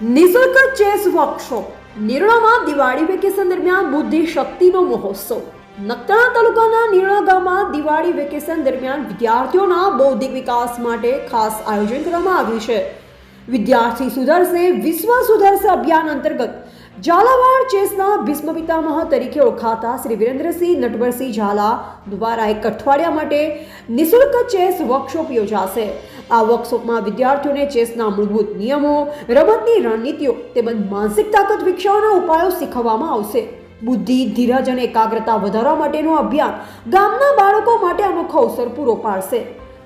નિઃશુલ્ક chess workshop નિરણામાં Diwali vacation દરમિયાન બુદ્ધિ શક્તિનો મહોત્સવ. નખત્રાણા તાલુકાના નિરણા ગામમાં દિવાળી વેકેશન દરમિયાન વિદ્યાર્થીઓના બૌદ્ધિક વિકાસ માટે ખાસ આયોજન કરવામાં આવ્યું છે. વિદ્યાર્થી સુધરશે વિશ્વ સુધરશે અભિયાન અંતર્ગત ઝાલાવાડ ચેસના ભીષ્મ પિતામહ તરીકે ઓળખાતા શ્રી વિરેન્દ્રસિંહ નટવરસિંહ ઝાલા દ્વારા એક અઠવાડિયા માટે નિઃશુલ્ક ચેસ વર્કશોપ યોજાશે. આ વર્કશોપમાં વિદ્યાર્થીઓને ચેસના મૂળભૂત નિયમો, રમતની રણનીતિઓ તેમજ માનસિક તાકાત વિકસાવવાના ઉપાયો શીખવવામાં આવશે. બુદ્ધિ, ધીરજ અને એકાગ્રતા વધારવા માટેનું અભિયાન ગામના બાળકો માટે અનોખો અવસર પૂરો પાડશે.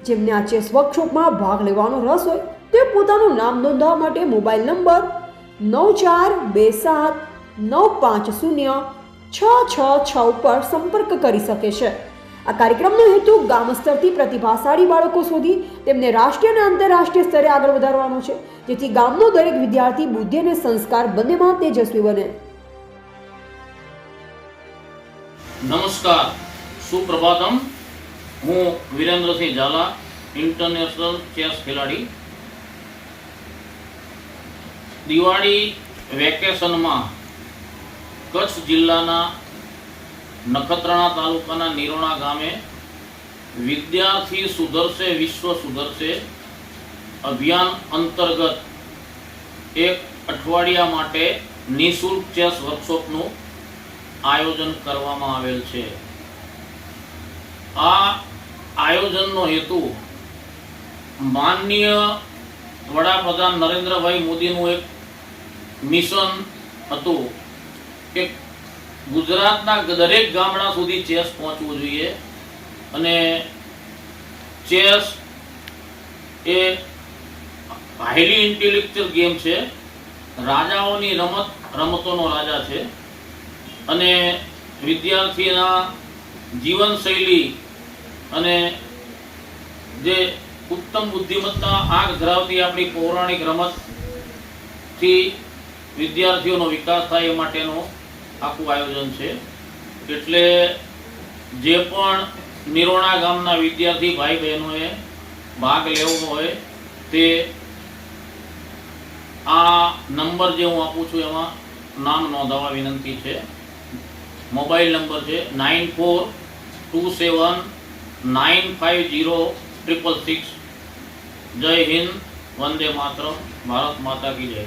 જેમને આ ચેસ વર્કશોપમાં ભાગ લેવાનો રસ હોય તે પોતાનું નામ નોંધાવવા માટે મોબાઈલ નંબર 9427950666 ઉપર સંપર્ક કરી શકે છે. આ કાર્યક્રમનો હેતુ ગામ સ્તરથી પ્રતિભાશાળી બાળકો સુધી તેમને રાષ્ટ્રીય અને આંતરરાષ્ટ્રીય સ્તરે આગળ વધારવાનો છે, જેથી ગામનો દરેક વિદ્યાર્થી બુદ્ધિ અને સંસ્કાર બંનેમાં તેજસ્વી બને. નમસ્કાર, સુપ્રભાતમ. હું વિરેન્દ્રસિંહ ઝાલા, ઇન્ટરનેશનલ ચેસ ખેલાડી. દિવાળી વેકેશનમાં કચ્છ જિલ્લાના નખત્રાણા તાલુકાના નિરોણા ગામે વિદ્યાર્થી સુધરશે વિશ્વ સુધરશે અભિયાન અંતર્ગત એક અઠવાડિયા માટે નિઃશુલ્ક ચેસ વર્કશોપનું આયોજન કરવામાં આવેલ છે. આ આયોજનનો હેતુ માનનીય વડાપ્રધાન નરેન્દ્રભાઈ મોદીનું એક મિશન હતું કે ગુજરાતના દરેક ગામડા સુધી ચેસ પહોંચવું જોઈએ અને ચેસ એ હાઈલી ઇન્ટેલેક્ચ્યુઅલ ગેમ છે. રાજાઓની રમત રમતોનો રાજા છે અને વિદ્યાર્થીના જીવનશૈલી અને જે ઉત્તમ બુદ્ધિમત્તા આંખ ધરાવતી આપણી પૌરાણિક રમતથી વિદ્યાર્થીઓનો વિકાસ થાય એ માટેનું આખું આયોજન છે. એટલે જે પણ નિરોણા ગામના વિદ્યાર્થી ભાઈ બહેનોએ ભાગ લેવો હોય તે આ નંબર જે હું આપું છું એમાં નામ નોંધાવવા વિનંતી છે. મોબાઈલ નંબર છે 9427950666. જય હિન્દ, વંદે માતરમ, ભારત માતા કી જય.